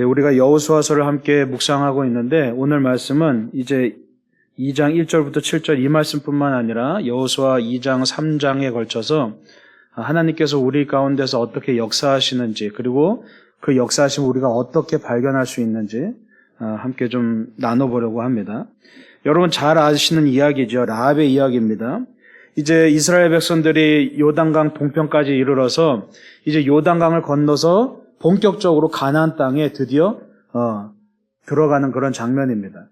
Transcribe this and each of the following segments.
우리가 여호수아서를 함께 묵상하고 있는데 오늘 말씀은 이제 2장 1절부터 7절 이 말씀뿐만 아니라 여호수아 2장 3장에 걸쳐서 하나님께서 우리 가운데서 어떻게 역사하시는지, 그리고 그 역사하심을 우리가 어떻게 발견할 수 있는지 함께 좀 나눠보려고 합니다. 여러분 잘 아시는 이야기죠. 라합의 이야기입니다. 이제 이스라엘 백성들이 요단강 동편까지 이르러서 이제 요단강을 건너서 본격적으로 가나안 땅에 드디어 들어가는 그런 장면입니다.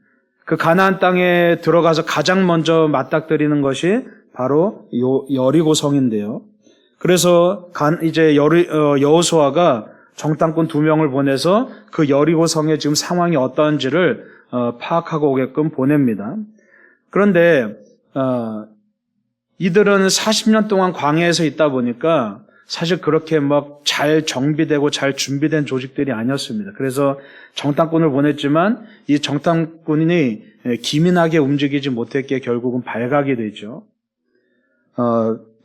그 가나안 땅에 들어가서 가장 먼저 맞닥뜨리는 것이 바로 여리고성인데요. 그래서 이제 여호수아가 정탐꾼 2명을 보내서 그 여리고성의 지금 상황이 어떠한지를 파악하고 오게끔 보냅니다. 그런데 이들은 40년 동안 광야에서 있다 보니까 사실 그렇게 막 잘 정비되고 잘 준비된 조직들이 아니었습니다. 그래서 정탐꾼을 보냈지만 이 정탐꾼이 기민하게 움직이지 못했기에 결국은 발각이 되죠.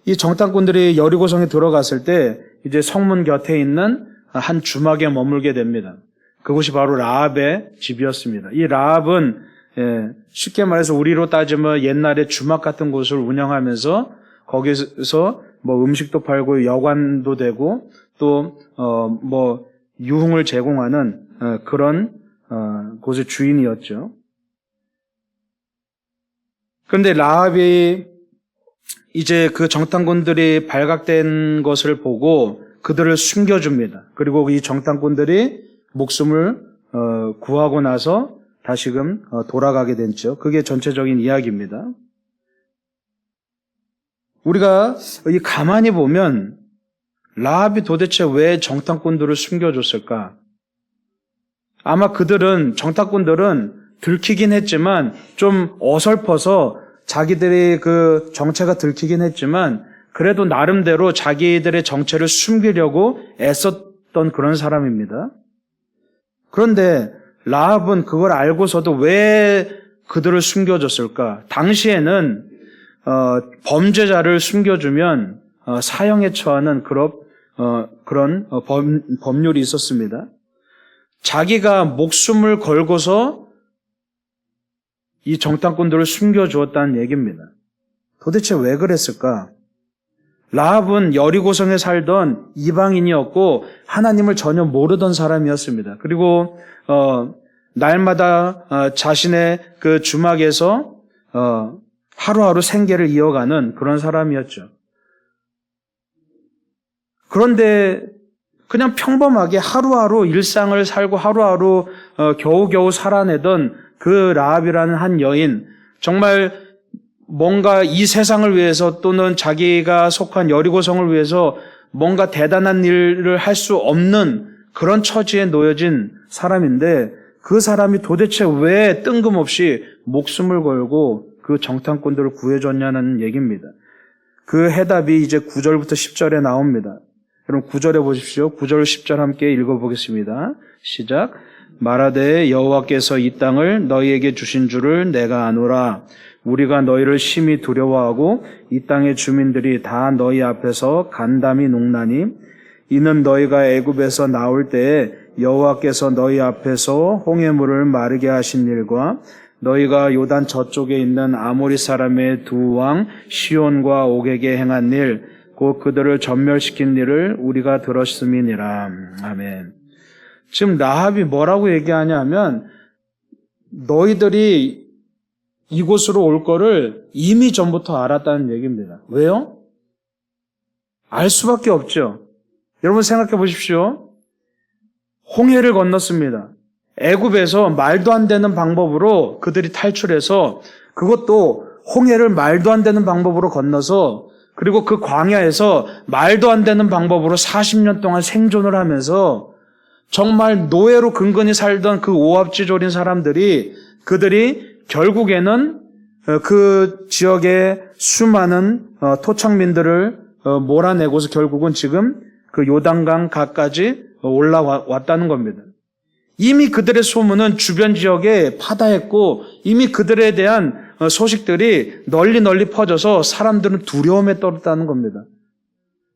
이 정탐꾼들이 여리고성에 들어갔을 때 이제 성문 곁에 있는 한 주막에 머물게 됩니다. 그곳이 바로 라합의 집이었습니다. 이 라합은 쉽게 말해서 우리로 따지면 옛날에 주막 같은 곳을 운영하면서 거기서 뭐 음식도 팔고 여관도 되고 또 뭐 유흥을 제공하는 그런 곳의 주인이었죠. 그런데 라합이 이제 그 정탐꾼들이 발각된 것을 보고 그들을 숨겨줍니다. 그리고 이 정탐꾼들이 목숨을 구하고 나서 다시금 돌아가게 됐죠. 그게 전체적인 이야기입니다. 우리가 가만히 보면 라합이 도대체 왜 정탐꾼들을 숨겨줬을까? 아마 정탐꾼들은 들키긴 했지만 좀 어설퍼서 자기들의 그 정체가 들키긴 했지만 그래도 나름대로 자기들의 정체를 숨기려고 애썼던 그런 사람입니다. 그런데 라합은 그걸 알고서도 왜 그들을 숨겨줬을까? 당시에는 범죄자를 숨겨주면 사형에 처하는 그런 법률이 있었습니다. 자기가 목숨을 걸고서 이 정탐꾼들을 숨겨주었다는 얘기입니다. 도대체 왜 그랬을까? 라합은 여리고성에 살던 이방인이었고 하나님을 전혀 모르던 사람이었습니다. 그리고 날마다 자신의 그 주막에서 하루하루 생계를 이어가는 그런 사람이었죠. 그런데 그냥 평범하게 하루하루 일상을 살고 하루하루 겨우겨우 살아내던 그 라합이라는 한 여인, 정말 뭔가 이 세상을 위해서 또는 자기가 속한 여리고성을 위해서 뭔가 대단한 일을 할 수 없는 그런 처지에 놓여진 사람인데 그 사람이 도대체 왜 뜬금없이 목숨을 걸고 그 정탐꾼들을 구해줬냐는 얘기입니다. 그 해답이 이제 9절부터 10절에 나옵니다. 여러분 9절에 보십시오. 9절 10절 함께 읽어보겠습니다. 시작. 말하되 여호와께서 이 땅을 너희에게 주신 줄을 내가 아노라. 우리가 너희를 심히 두려워하고 이 땅의 주민들이 다 너희 앞에서 간담이 녹나니 이는 너희가 애굽에서 나올 때에 여호와께서 너희 앞에서 홍해물을 마르게 하신 일과 너희가 요단 저쪽에 있는 아모리 사람의 두 왕 시온과 옥에게 행한 일, 곧 그들을 전멸시킨 일을 우리가 들었음이니라. 아멘. 지금 라합이 뭐라고 얘기하냐면 너희들이 이곳으로 올 거를 이미 전부터 알았다는 얘기입니다. 왜요? 알 수밖에 없죠. 여러분 생각해 보십시오. 홍해를 건넜습니다. 애굽에서 말도 안 되는 방법으로 그들이 탈출해서 그것도 홍해를 말도 안 되는 방법으로 건너서 그리고 그 광야에서 말도 안 되는 방법으로 40년 동안 생존을 하면서 정말 노예로 근근히 살던 그 오합지졸인 사람들이 그들이 결국에는 그 지역의 수많은 토착민들을 몰아내고서 결국은 지금 그 요단강 가까지 올라왔다는 겁니다. 이미 그들의 소문은 주변 지역에 파다했고 이미 그들에 대한 소식들이 널리 퍼져서 사람들은 두려움에 떨었다는 겁니다.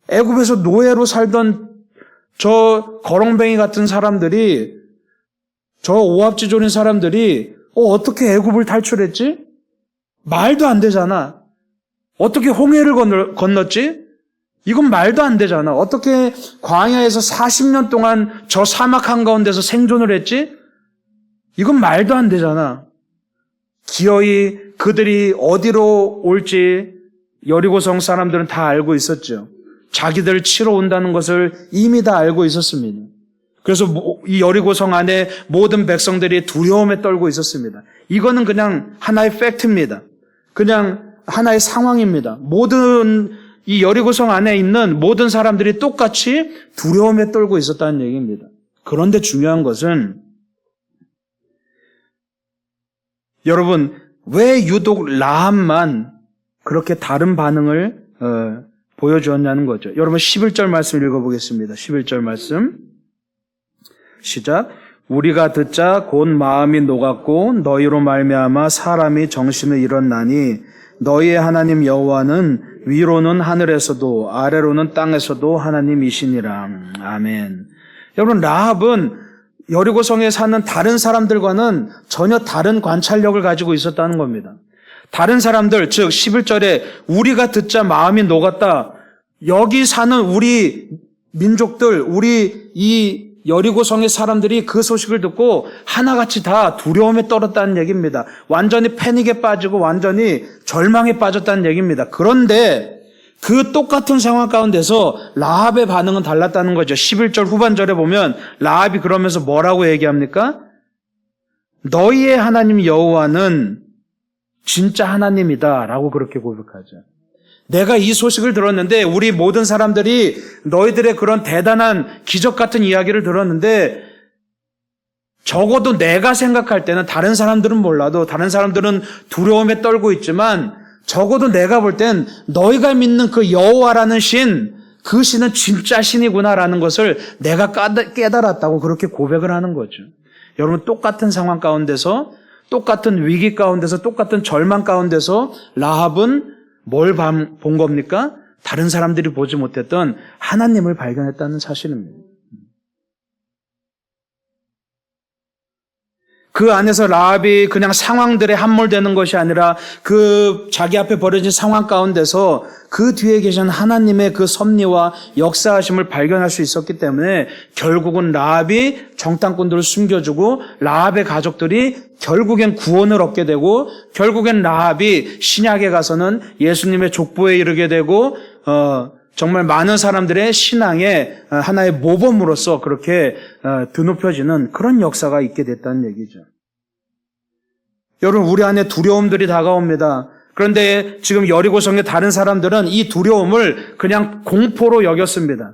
애굽에서 노예로 살던 저 거렁뱅이 같은 사람들이 저 오합지졸인 사람들이 어떻게 애굽을 탈출했지? 말도 안 되잖아. 어떻게 홍해를 건넜지? 이건 말도 안 되잖아. 어떻게 광야에서 40년 동안 저 사막 한가운데서 생존을 했지? 이건 말도 안 되잖아. 기어이 그들이 어디로 올지 여리고성 사람들은 다 알고 있었죠. 자기들 치러 온다는 것을 이미 다 알고 있었습니다. 그래서 이 여리고성 안에 모든 백성들이 두려움에 떨고 있었습니다. 이거는 그냥 하나의 팩트입니다. 그냥 하나의 상황입니다. 모든 이 여리고성 안에 있는 모든 사람들이 똑같이 두려움에 떨고 있었다는 얘기입니다. 그런데 중요한 것은 여러분, 왜 유독 라합만 그렇게 다른 반응을 보여주었냐는 거죠. 여러분 11절 말씀 읽어보겠습니다. 11절 말씀 시작. 우리가 듣자 곧 마음이 녹았고 너희로 말미암아 사람이 정신을 잃었나니 너희의 하나님 여호와는 위로는 하늘에서도 아래로는 땅에서도 하나님이시니라. 아멘. 여러분 라합은 여리고성에 사는 다른 사람들과는 전혀 다른 관찰력을 가지고 있었다는 겁니다. 다른 사람들, 즉 11절에 우리가 듣자 마음이 녹았다. 여기 사는 우리 민족들, 우리 이 여리고성의 사람들이 그 소식을 듣고 하나같이 다 두려움에 떨었다는 얘기입니다. 완전히 패닉에 빠지고 완전히 절망에 빠졌다는 얘기입니다. 그런데 그 똑같은 상황 가운데서 라합의 반응은 달랐다는 거죠. 11절 후반절에 보면 라합이 그러면서 뭐라고 얘기합니까? 너희의 하나님 여호와는 진짜 하나님이다 라고 그렇게 고백하죠. 내가 이 소식을 들었는데 우리 모든 사람들이 너희들의 그런 대단한 기적 같은 이야기를 들었는데 적어도 내가 생각할 때는 다른 사람들은 몰라도 다른 사람들은 두려움에 떨고 있지만 적어도 내가 볼 땐 너희가 믿는 그 여호와라는 신, 그 신은 진짜 신이구나라는 것을 내가 깨달았다고 그렇게 고백을 하는 거죠. 여러분 똑같은 상황 가운데서 똑같은 위기 가운데서 똑같은 절망 가운데서 라합은 뭘 본 겁니까? 다른 사람들이 보지 못했던 하나님을 발견했다는 사실입니다. 그 안에서 라합이 그냥 상황들에 함몰되는 것이 아니라 그 자기 앞에 벌어진 상황 가운데서 그 뒤에 계신 하나님의 그 섭리와 역사하심을 발견할 수 있었기 때문에 결국은 라합이 정탐꾼들을 숨겨주고 라합의 가족들이 결국엔 구원을 얻게 되고 결국엔 라합이 신약에 가서는 예수님의 족보에 이르게 되고 정말 많은 사람들의 신앙의 하나의 모범으로서 그렇게 드높여지는 그런 역사가 있게 됐다는 얘기죠. 여러분 우리 안에 두려움들이 다가옵니다. 그런데 지금 여리고성의 다른 사람들은 이 두려움을 그냥 공포로 여겼습니다.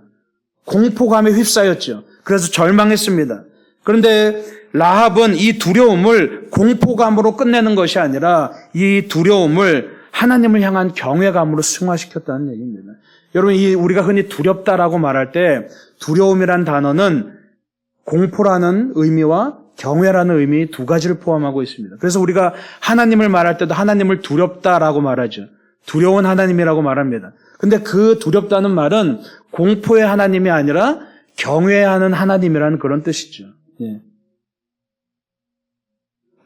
공포감에 휩싸였죠. 그래서 절망했습니다. 그런데 라합은 이 두려움을 공포감으로 끝내는 것이 아니라 이 두려움을 하나님을 향한 경외감으로 승화시켰다는 얘기입니다. 여러분, 우리가 흔히 두렵다라고 말할 때 두려움이란 단어는 공포라는 의미와 경외라는 의미 두 가지를 포함하고 있습니다. 그래서 우리가 하나님을 말할 때도 하나님을 두렵다라고 말하죠. 두려운 하나님이라고 말합니다. 근데 그 두렵다는 말은 공포의 하나님이 아니라 경외하는 하나님이라는 그런 뜻이죠. 예.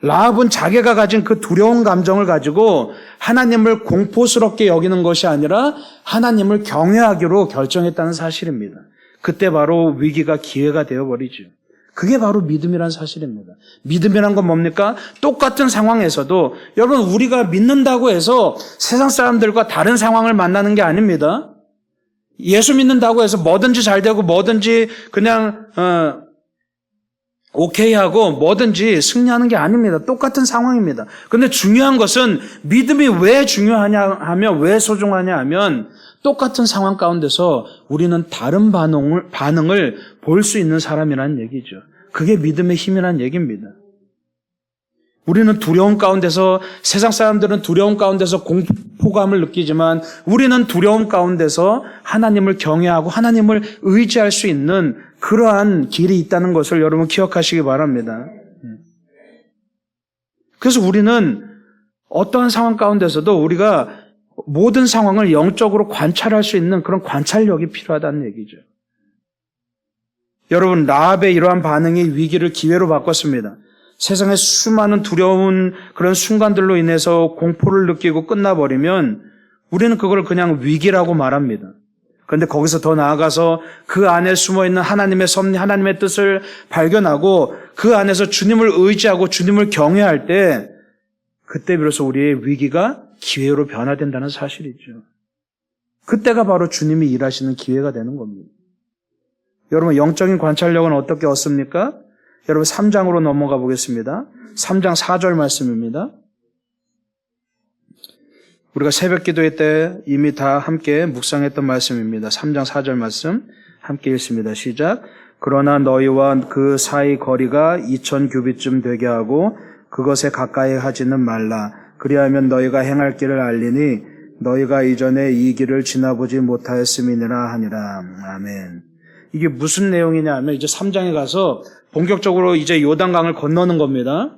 라합은 자기가 가진 그 두려운 감정을 가지고 하나님을 공포스럽게 여기는 것이 아니라 하나님을 경외하기로 결정했다는 사실입니다. 그때 바로 위기가 기회가 되어버리죠. 그게 바로 믿음이란 사실입니다. 믿음이란 건 뭡니까? 똑같은 상황에서도 여러분 우리가 믿는다고 해서 세상 사람들과 다른 상황을 만나는 게 아닙니다. 예수 믿는다고 해서 뭐든지 잘 되고 뭐든지 그냥 오케이 하고 뭐든지 승리하는 게 아닙니다. 똑같은 상황입니다. 그런데 중요한 것은 믿음이 왜 중요하냐 하면 왜 소중하냐 하면 똑같은 상황 가운데서 우리는 다른 반응을 볼 수 있는 사람이라는 얘기죠. 그게 믿음의 힘이라는 얘기입니다. 우리는 두려움 가운데서 세상 사람들은 두려움 가운데서 공포감을 느끼지만 우리는 두려움 가운데서 하나님을 경외하고 하나님을 의지할 수 있는 그러한 길이 있다는 것을 여러분 기억하시기 바랍니다. 그래서 우리는 어떠한 상황 가운데서도 우리가 모든 상황을 영적으로 관찰할 수 있는 그런 관찰력이 필요하다는 얘기죠. 여러분, 라합의 이러한 반응이 위기를 기회로 바꿨습니다. 세상에 수많은 두려운 그런 순간들로 인해서 공포를 느끼고 끝나버리면 우리는 그걸 그냥 위기라고 말합니다. 그런데 거기서 더 나아가서 그 안에 숨어있는 하나님의 섭리, 하나님의 뜻을 발견하고 그 안에서 주님을 의지하고 주님을 경외할 때 그때 비로소 우리의 위기가 기회로 변화된다는 사실이죠. 그때가 바로 주님이 일하시는 기회가 되는 겁니다. 여러분, 영적인 관찰력은 어떻게 얻습니까? 여러분, 3장으로 넘어가 보겠습니다. 3장 4절 말씀입니다. 우리가 새벽 기도회 때 이미 다 함께 묵상했던 말씀입니다. 3장 4절 말씀 함께 읽습니다. 시작. 그러나 너희와 그 사이 거리가 2000규빗쯤 되게 하고 그것에 가까이 하지는 말라. 그리하면 너희가 행할 길을 알리니 너희가 이전에 이 길을 지나보지 못하였음이니라 하니라. 아멘. 이게 무슨 내용이냐 하면 이제 3장에 가서 본격적으로 이제 요단강을 건너는 겁니다.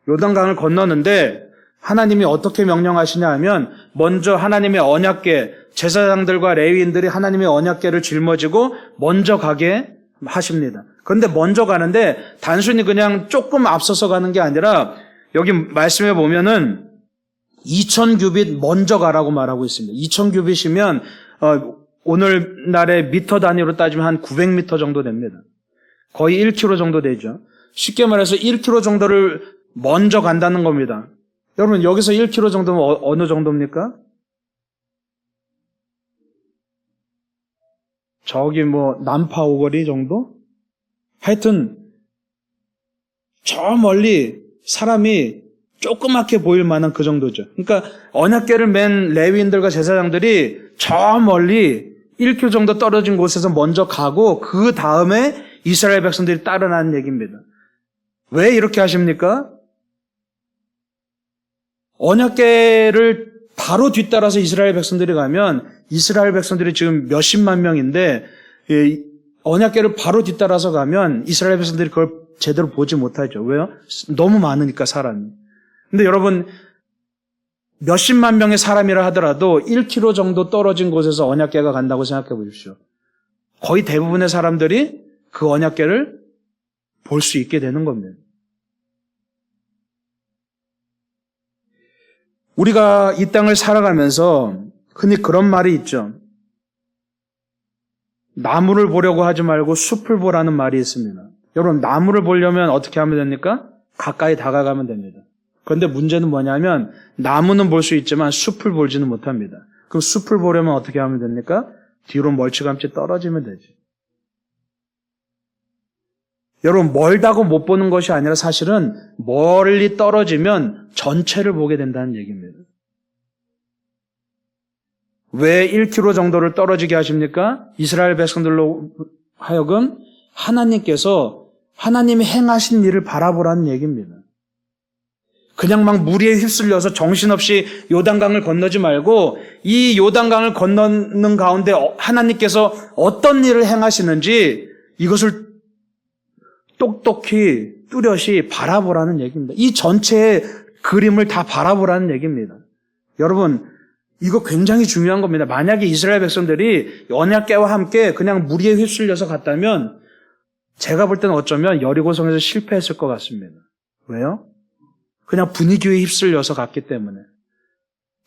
요단강을 건너는데 하나님이 어떻게 명령하시냐 하면 먼저 하나님의 언약궤, 제사장들과 레위인들이 하나님의 언약궤를 짊어지고 먼저 가게 하십니다. 그런데 먼저 가는데 단순히 그냥 조금 앞서서 가는 게 아니라 여기 말씀에 보면은 2000규빗 먼저 가라고 말하고 있습니다. 2000규빗이면 오늘날의 미터 단위로 따지면 한 900m 정도 됩니다. 거의 1km 정도 되죠. 쉽게 말해서 1km 정도를 먼저 간다는 겁니다. 여러분, 여기서 1km 정도면 어느 정도입니까? 저기 남파 오거리 정도? 하여튼 저 멀리 사람이 조그맣게 보일 만한 그 정도죠. 그러니까 언약궤를 맨 레위인들과 제사장들이 저 멀리 1km 정도 떨어진 곳에서 먼저 가고 그 다음에 이스라엘 백성들이 따르라는 얘기입니다. 왜 이렇게 하십니까? 언약궤를 바로 뒤따라서 이스라엘 백성들이 가면 이스라엘 백성들이 지금 몇십만 명인데 언약궤를 바로 뒤따라서 가면 이스라엘 백성들이 그걸 제대로 보지 못하죠. 왜요? 너무 많으니까 사람이. 근데 여러분, 몇십만 명의 사람이라 하더라도 1km 정도 떨어진 곳에서 언약궤가 간다고 생각해 보십시오. 거의 대부분의 사람들이 그 언약궤를 볼 수 있게 되는 겁니다. 우리가 이 땅을 살아가면서 흔히 그런 말이 있죠. 나무를 보려고 하지 말고 숲을 보라는 말이 있습니다. 여러분, 나무를 보려면 어떻게 하면 됩니까? 가까이 다가가면 됩니다. 그런데 문제는 뭐냐면 나무는 볼 수 있지만 숲을 보지는 못합니다. 그럼 숲을 보려면 어떻게 하면 됩니까? 뒤로 멀찌감치 떨어지면 되지. 여러분, 멀다고 못 보는 것이 아니라 사실은 멀리 떨어지면 전체를 보게 된다는 얘기입니다. 왜 1km 정도를 떨어지게 하십니까? 이스라엘 백성들로 하여금 하나님께서 하나님이 행하신 일을 바라보라는 얘기입니다. 그냥 막 무리에 휩쓸려서 정신없이 요단강을 건너지 말고 이 요단강을 건너는 가운데 하나님께서 어떤 일을 행하시는지 이것을 똑똑히 뚜렷이 바라보라는 얘기입니다. 이 전체의 그림을 다 바라보라는 얘기입니다. 여러분, 이거 굉장히 중요한 겁니다. 만약에 이스라엘 백성들이 언약궤와 함께 그냥 무리에 휩쓸려서 갔다면 제가 볼 때는 어쩌면 여리고성에서 실패했을 것 같습니다. 왜요? 그냥 분위기에 휩쓸려서 갔기 때문에.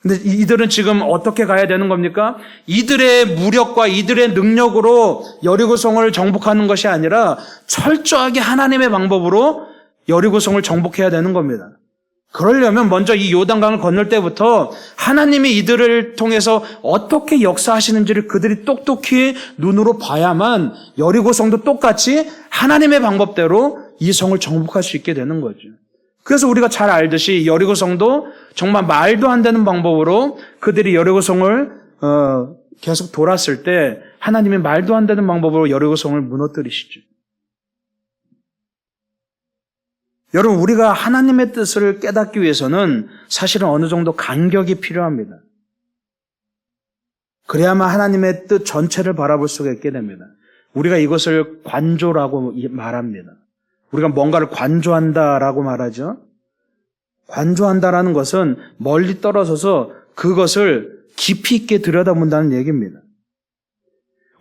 근데 이들은 지금 어떻게 가야 되는 겁니까? 이들의 무력과 이들의 능력으로 여리고성을 정복하는 것이 아니라 철저하게 하나님의 방법으로 여리고성을 정복해야 되는 겁니다. 그러려면 먼저 이 요단강을 건널 때부터 하나님이 이들을 통해서 어떻게 역사하시는지를 그들이 똑똑히 눈으로 봐야만 여리고성도 똑같이 하나님의 방법대로 이 성을 정복할 수 있게 되는 거죠. 그래서 우리가 잘 알듯이 여리고성도 정말 말도 안 되는 방법으로 그들이 여리고성을 계속 돌았을 때 하나님이 말도 안 되는 방법으로 여리고성을 무너뜨리시죠. 여러분, 우리가 하나님의 뜻을 깨닫기 위해서는 사실은 어느 정도 간격이 필요합니다. 그래야만 하나님의 뜻 전체를 바라볼 수가 있게 됩니다. 우리가 이것을 관조라고 말합니다. 우리가 뭔가를 관조한다라고 말하죠. 관조한다라는 것은 멀리 떨어져서 그것을 깊이 있게 들여다본다는 얘기입니다.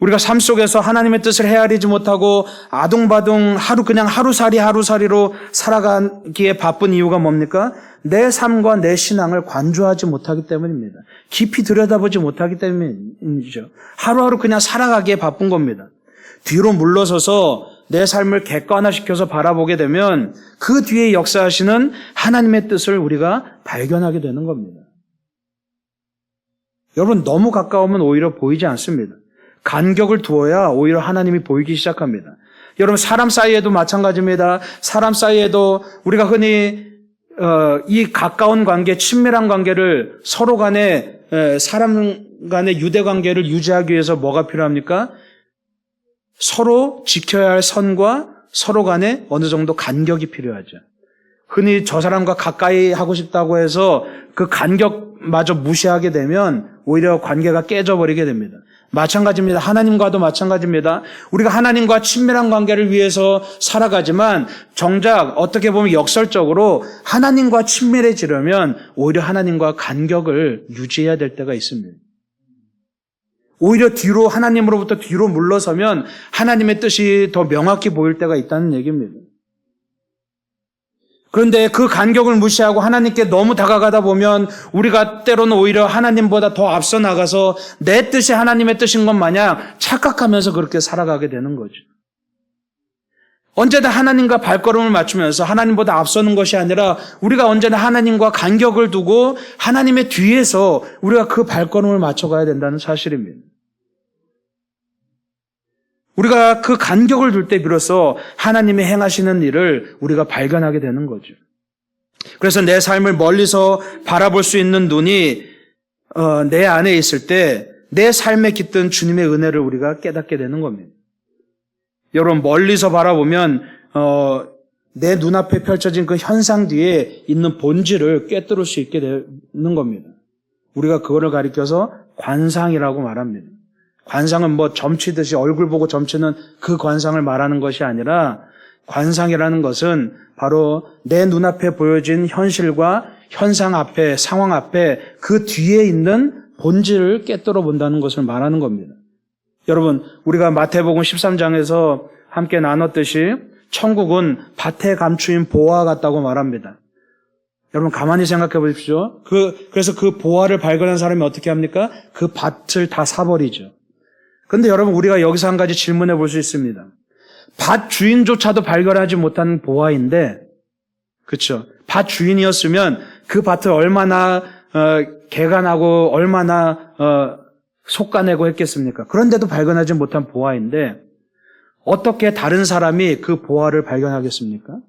우리가 삶 속에서 하나님의 뜻을 헤아리지 못하고 아둥바둥 그냥 하루살이로 살아가기에 바쁜 이유가 뭡니까? 내 삶과 내 신앙을 관조하지 못하기 때문입니다. 깊이 들여다보지 못하기 때문이죠. 하루하루 그냥 살아가기에 바쁜 겁니다. 뒤로 물러서서 내 삶을 객관화시켜서 바라보게 되면 그 뒤에 역사하시는 하나님의 뜻을 우리가 발견하게 되는 겁니다. 여러분, 너무 가까우면 오히려 보이지 않습니다. 간격을 두어야 오히려 하나님이 보이기 시작합니다. 여러분, 사람 사이에도 마찬가지입니다. 사람 사이에도 우리가 흔히 이 가까운 관계, 친밀한 관계를 서로 간에 사람 간의 유대 관계를 유지하기 위해서 뭐가 필요합니까? 서로 지켜야 할 선과 서로 간에 어느 정도 간격이 필요하죠. 흔히 저 사람과 가까이 하고 싶다고 해서 그 간격마저 무시하게 되면 오히려 관계가 깨져버리게 됩니다. 마찬가지입니다. 하나님과도 마찬가지입니다. 우리가 하나님과 친밀한 관계를 위해서 살아가지만 정작 어떻게 보면 역설적으로 하나님과 친밀해지려면 오히려 하나님과 간격을 유지해야 될 때가 있습니다. 오히려 하나님으로부터 뒤로 물러서면 하나님의 뜻이 더 명확히 보일 때가 있다는 얘기입니다. 그런데 그 간격을 무시하고 하나님께 너무 다가가다 보면 우리가 때로는 오히려 하나님보다 더 앞서 나가서 내 뜻이 하나님의 뜻인 것 마냥 착각하면서 그렇게 살아가게 되는 거죠. 언제나 하나님과 발걸음을 맞추면서 하나님보다 앞서는 것이 아니라 우리가 언제나 하나님과 간격을 두고 하나님의 뒤에서 우리가 그 발걸음을 맞춰가야 된다는 사실입니다. 우리가 그 간격을 둘 때 비로소 하나님이 행하시는 일을 우리가 발견하게 되는 거죠. 그래서 내 삶을 멀리서 바라볼 수 있는 눈이 내 안에 있을 때 내 삶에 깃든 주님의 은혜를 우리가 깨닫게 되는 겁니다. 여러분, 멀리서 바라보면 내 눈앞에 펼쳐진 그 현상 뒤에 있는 본질을 꿰뚫을 수 있게 되는 겁니다. 우리가 그거를 가리켜서 관상이라고 말합니다. 관상은 점치듯이 얼굴 보고 점치는 그 관상을 말하는 것이 아니라 관상이라는 것은 바로 내 눈앞에 보여진 현실과 현상 앞에, 상황 앞에 그 뒤에 있는 본질을 꿰뚫어 본다는 것을 말하는 겁니다. 여러분, 우리가 마태복음 13장에서 함께 나눴듯이 천국은 밭에 감추인 보화 같다고 말합니다. 여러분, 가만히 생각해 보십시오. 그래서 그 보화를 발견한 사람이 어떻게 합니까? 그 밭을 다 사버리죠. 그런데 여러분, 우리가 여기서 한 가지 질문해 볼 수 있습니다. 밭 주인조차도 발견하지 못한 보화인데, 그렇죠? 밭 주인이었으면 그 밭을 얼마나 개간하고 얼마나 속가내고 했겠습니까? 그런데도 발견하지 못한 보화인데 어떻게 다른 사람이 그 보화를 발견하겠습니까?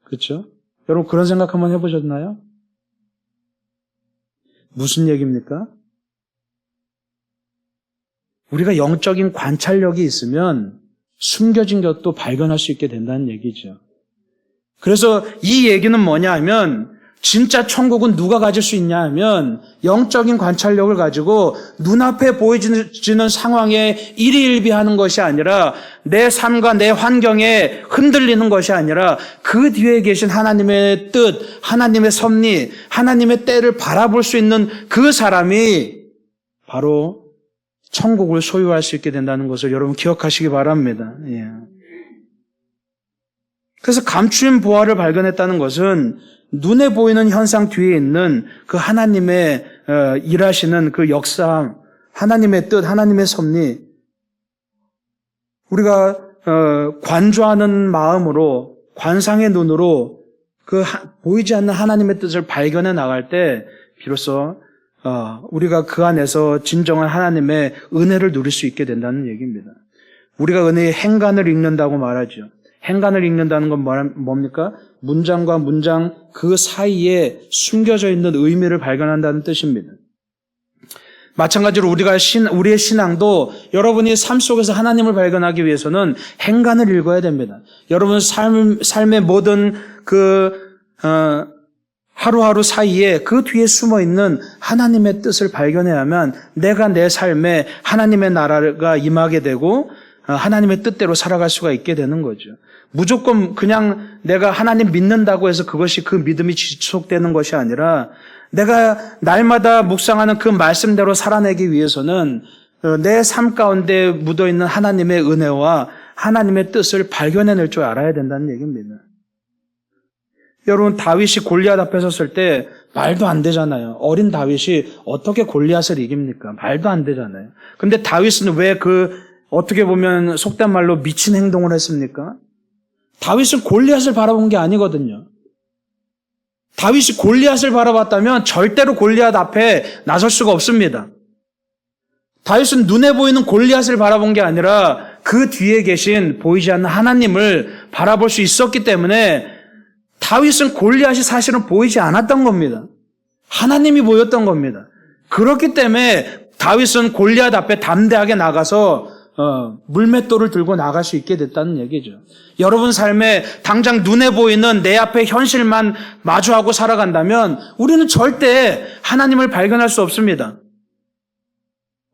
그렇죠? 여러분, 그런 생각 한번 해보셨나요? 무슨 얘기입니까? 우리가 영적인 관찰력이 있으면 숨겨진 것도 발견할 수 있게 된다는 얘기죠. 그래서 이 얘기는 뭐냐 하면 진짜 천국은 누가 가질 수 있냐 하면 영적인 관찰력을 가지고 눈앞에 보여지는 상황에 일희일비하는 것이 아니라 내 삶과 내 환경에 흔들리는 것이 아니라 그 뒤에 계신 하나님의 뜻, 하나님의 섭리, 하나님의 때를 바라볼 수 있는 그 사람이 바로 천국을 소유할 수 있게 된다는 것을 여러분 기억하시기 바랍니다. 예. 그래서 감추인 보화를 발견했다는 것은 눈에 보이는 현상 뒤에 있는 그 하나님의 일하시는 그 역사, 하나님의 뜻, 하나님의 섭리, 우리가 관조하는 마음으로, 관상의 눈으로 그 보이지 않는 하나님의 뜻을 발견해 나갈 때 비로소 우리가 그 안에서 진정한 하나님의 은혜를 누릴 수 있게 된다는 얘기입니다. 우리가 은혜의 행간을 읽는다고 말하죠. 행간을 읽는다는 건 뭡니까? 문장과 문장 그 사이에 숨겨져 있는 의미를 발견한다는 뜻입니다. 마찬가지로 우리의 신앙도 여러분이 삶 속에서 하나님을 발견하기 위해서는 행간을 읽어야 됩니다. 여러분 삶의 모든 하루하루 사이에 그 뒤에 숨어 있는 하나님의 뜻을 발견해야만 내가 내 삶에 하나님의 나라가 임하게 되고 하나님의 뜻대로 살아갈 수가 있게 되는 거죠. 무조건 그냥 내가 하나님 믿는다고 해서 그것이 그 믿음이 지속되는 것이 아니라 내가 날마다 묵상하는 그 말씀대로 살아내기 위해서는 내 삶 가운데 묻어있는 하나님의 은혜와 하나님의 뜻을 발견해낼 줄 알아야 된다는 얘기입니다. 여러분, 다윗이 골리앗 앞에 섰을 때 말도 안 되잖아요. 어린 다윗이 어떻게 골리앗을 이깁니까? 말도 안 되잖아요. 근데 다윗은 왜 어떻게 보면 속된 말로 미친 행동을 했습니까? 다윗은 골리앗을 바라본 게 아니거든요. 다윗이 골리앗을 바라봤다면 절대로 골리앗 앞에 나설 수가 없습니다. 다윗은 눈에 보이는 골리앗을 바라본 게 아니라 그 뒤에 계신 보이지 않는 하나님을 바라볼 수 있었기 때문에 다윗은 골리앗이 사실은 보이지 않았던 겁니다. 하나님이 보였던 겁니다. 그렇기 때문에 다윗은 골리앗 앞에 담대하게 나가서 물맷돌을 들고 나갈 수 있게 됐다는 얘기죠. 여러분 삶에 당장 눈에 보이는 내 앞에 현실만 마주하고 살아간다면 우리는 절대 하나님을 발견할 수 없습니다.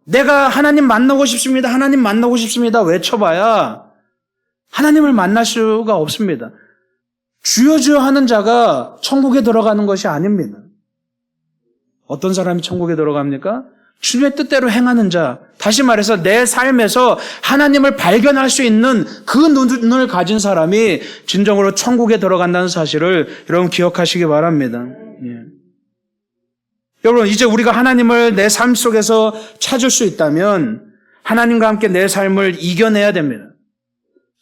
내가 하나님 만나고 싶습니다. 하나님 만나고 싶습니다. 외쳐봐야 하나님을 만날 수가 없습니다. 주여 주여 하는 자가 천국에 들어가는 것이 아닙니다. 어떤 사람이 천국에 들어갑니까? 주님의 뜻대로 행하는 자. 다시 말해서 내 삶에서 하나님을 발견할 수 있는 그 눈을 가진 사람이 진정으로 천국에 들어간다는 사실을 여러분 기억하시기 바랍니다. 예. 여러분, 이제 우리가 하나님을 내 삶 속에서 찾을 수 있다면 하나님과 함께 내 삶을 이겨내야 됩니다.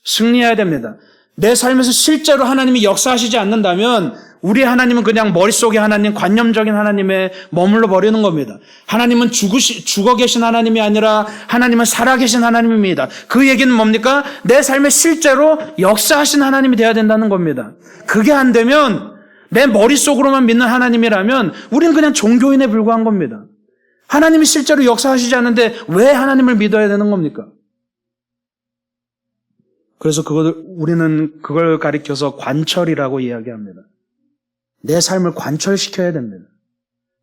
승리해야 됩니다. 내 삶에서 실제로 하나님이 역사하시지 않는다면 우리 하나님은 그냥 머릿속의 하나님, 관념적인 하나님에 머물러 버리는 겁니다. 하나님은 죽어 계신 하나님이 아니라 하나님은 살아계신 하나님입니다. 그 얘기는 뭡니까? 내 삶에 실제로 역사하신 하나님이 되어야 된다는 겁니다. 그게 안 되면 내 머릿속으로만 믿는 하나님이라면 우리는 그냥 종교인에 불과한 겁니다. 하나님이 실제로 역사하시지 않는데 왜 하나님을 믿어야 되는 겁니까? 그래서 우리는 그걸 가리켜서 관철이라고 이야기합니다. 내 삶을 관철시켜야 됩니다.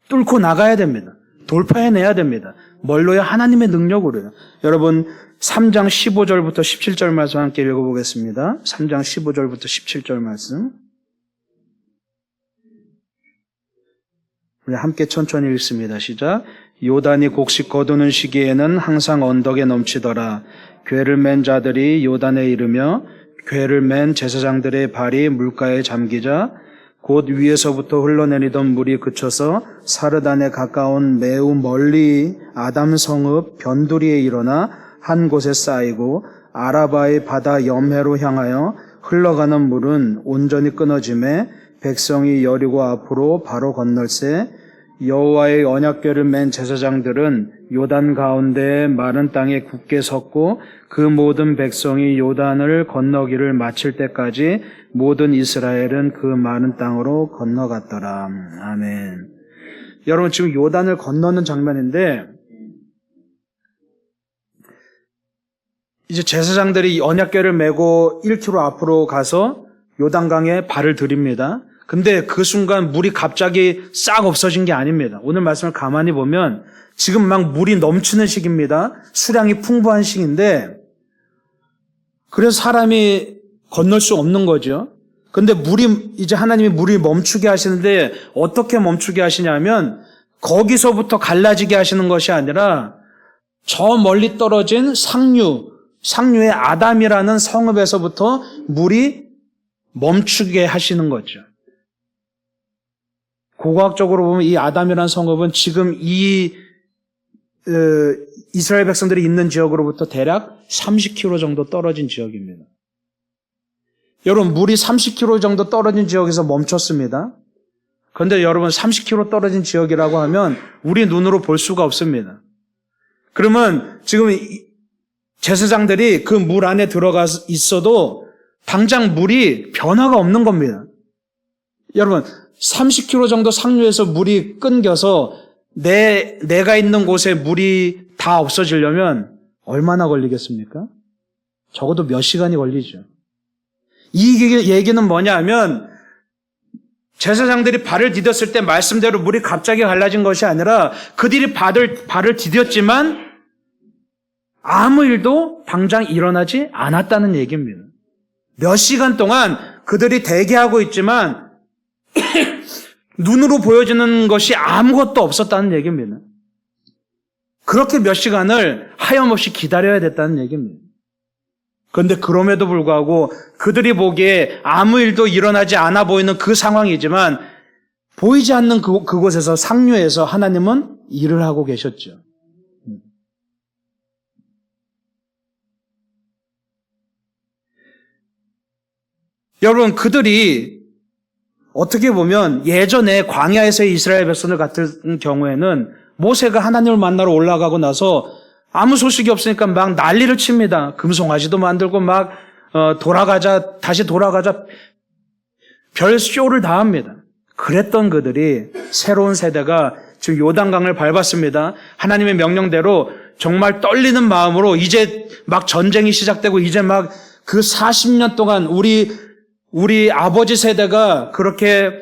뚫고 나가야 됩니다. 돌파해내야 됩니다. 뭘로요? 하나님의 능력으로요. 여러분 3장 15절부터 17절 말씀 함께 읽어보겠습니다. 3장 15절부터 17절 말씀. 우리 함께 천천히 읽습니다. 시작. 요단이 곡식 거두는 시기에는 항상 언덕에 넘치더라. 궤를 맨 자들이 요단에 이르며 궤를 맨 제사장들의 발이 물가에 잠기자 곧 위에서부터 흘러내리던 물이 그쳐서 사르단에 가까운 매우 멀리 아담 성읍 변두리에 일어나 한 곳에 쌓이고 아라바의 바다 염해로 향하여 흘러가는 물은 온전히 끊어짐에 백성이 여리고 앞으로 바로 건널세 여호와의 언약궤를 맨 제사장들은 요단 가운데 마른 땅에 굳게 섰고 그 모든 백성이 요단을 건너기를 마칠 때까지 모든 이스라엘은 그 마른 땅으로 건너갔더라. 아멘. 여러분 지금 요단을 건너는 장면인데 이제 제사장들이 언약궤를 메고 1km 앞으로 가서 요단강에 발을 들입니다. 근데 그 순간 물이 갑자기 싹 없어진 게 아닙니다. 오늘 말씀을 가만히 보면 지금 막 물이 넘치는 시기입니다. 수량이 풍부한 시기인데 그래서 사람이 건널 수 없는 거죠. 근데 이제 하나님이 물이 멈추게 하시는데 어떻게 멈추게 하시냐면 거기서부터 갈라지게 하시는 것이 아니라 저 멀리 떨어진 상류의 아담이라는 성읍에서부터 물이 멈추게 하시는 거죠. 고고학적으로 보면 이 아담이라는 성읍은 지금 이스라엘 백성들이 있는 지역으로부터 대략 30km 정도 떨어진 지역입니다. 여러분, 물이 30km 정도 떨어진 지역에서 멈췄습니다. 그런데 여러분, 30km 떨어진 지역이라고 하면 우리 눈으로 볼 수가 없습니다. 그러면 지금 제사장들이 그 물 안에 들어가 있어도 당장 물이 변화가 없는 겁니다. 여러분, 30km 정도 상류에서 물이 끊겨서 내가 있는 곳에 물이 다 없어지려면 얼마나 걸리겠습니까? 적어도 몇 시간이 걸리죠. 이 얘기는 뭐냐 하면 제사장들이 발을 디뎠을 때 말씀대로 물이 갑자기 갈라진 것이 아니라 그들이 발을 디뎠지만 아무 일도 당장 일어나지 않았다는 얘기입니다. 몇 시간 동안 그들이 대기하고 있지만 눈으로 보여지는 것이 아무것도 없었다는 얘기입니다. 그렇게 몇 시간을 하염없이 기다려야 됐다는 얘기입니다. 그런데 그럼에도 불구하고 그들이 보기에 아무 일도 일어나지 않아 보이는 그 상황이지만 보이지 않는 그곳에서 상류에서 하나님은 일을 하고 계셨죠. 여러분, 그들이 어떻게 보면 예전에 광야에서의 이스라엘 백성들 같은 경우에는 모세가 하나님을 만나러 올라가고 나서 아무 소식이 없으니까 막 난리를 칩니다. 금송아지도 만들고 막 다시 돌아가자 별 쇼를 다 합니다. 그랬던 그들이 새로운 세대가 지금 요단강을 밟았습니다. 하나님의 명령대로 정말 떨리는 마음으로 이제 막 전쟁이 시작되고 이제 막 그 40년 동안 우리 아버지 세대가 그렇게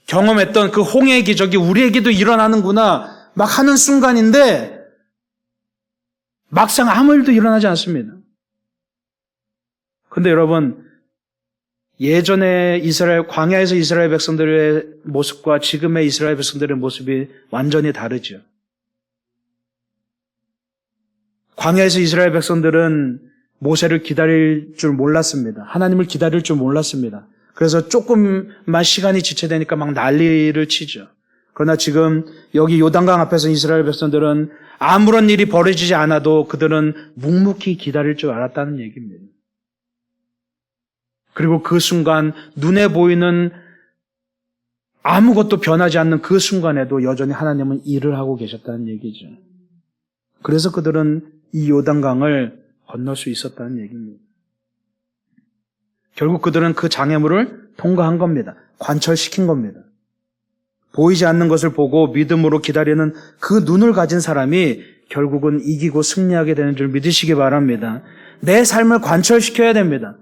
경험했던 그 홍해의 기적이 우리에게도 일어나는구나 막 하는 순간인데 막상 아무 일도 일어나지 않습니다. 근데 여러분, 예전에 광야에서 이스라엘 백성들의 모습과 지금의 이스라엘 백성들의 모습이 완전히 다르죠. 광야에서 이스라엘 백성들은 모세를 기다릴 줄 몰랐습니다. 하나님을 기다릴 줄 몰랐습니다. 그래서 조금만 시간이 지체되니까 막 난리를 치죠. 그러나 지금 여기 요단강 앞에서 이스라엘 백성들은 아무런 일이 벌어지지 않아도 그들은 묵묵히 기다릴 줄 알았다는 얘기입니다. 그리고 그 순간 눈에 보이는 아무것도 변하지 않는 그 순간에도 여전히 하나님은 일을 하고 계셨다는 얘기죠. 그래서 그들은 이 요단강을 건널 수 있었다는 얘기입니다. 결국 그들은 그 장애물을 통과한 겁니다. 관철시킨 겁니다. 보이지 않는 것을 보고 믿음으로 기다리는 그 눈을 가진 사람이 결국은 이기고 승리하게 되는 줄 믿으시기 바랍니다. 내 삶을 관철시켜야 됩니다.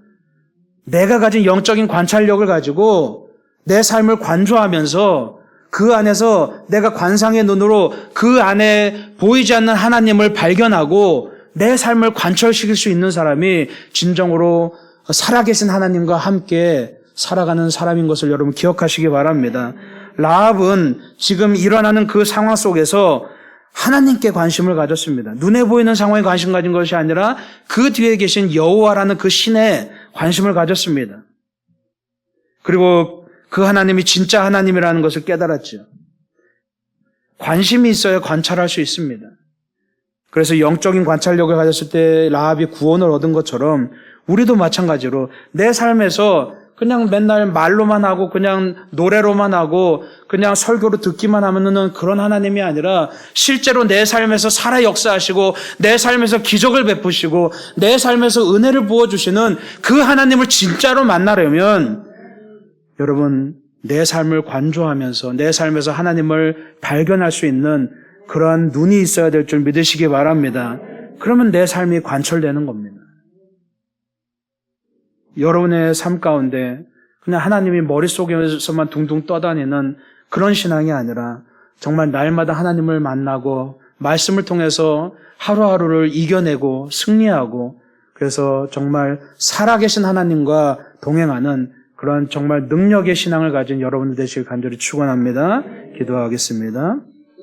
내가 가진 영적인 관찰력을 가지고 내 삶을 관조하면서 그 안에서 내가 관상의 눈으로 그 안에 보이지 않는 하나님을 발견하고 내 삶을 관철시킬 수 있는 사람이 진정으로 살아계신 하나님과 함께 살아가는 사람인 것을 여러분 기억하시기 바랍니다. 라합은 지금 일어나는 그 상황 속에서 하나님께 관심을 가졌습니다. 눈에 보이는 상황에 관심 가진 것이 아니라 그 뒤에 계신 여호와라는 그 신에 관심을 가졌습니다. 그리고 그 하나님이 진짜 하나님이라는 것을 깨달았죠. 관심이 있어야 관찰할 수 있습니다. 그래서 영적인 관찰력을 가졌을 때 라합이 구원을 얻은 것처럼 우리도 마찬가지로 내 삶에서 그냥 맨날 말로만 하고 그냥 노래로만 하고 그냥 설교로 듣기만 하면은 그런 하나님이 아니라 실제로 내 삶에서 살아 역사하시고 내 삶에서 기적을 베푸시고 내 삶에서 은혜를 부어주시는 그 하나님을 진짜로 만나려면 여러분 내 삶을 관조하면서 내 삶에서 하나님을 발견할 수 있는 그러한 눈이 있어야 될 줄 믿으시기 바랍니다. 그러면 내 삶이 관철되는 겁니다. 여러분의 삶 가운데 그냥 하나님이 머릿속에서만 둥둥 떠다니는 그런 신앙이 아니라 정말 날마다 하나님을 만나고 말씀을 통해서 하루하루를 이겨내고 승리하고 그래서 정말 살아계신 하나님과 동행하는 그런 정말 능력의 신앙을 가진 여러분들 되시길 간절히 축원합니다. 기도하겠습니다.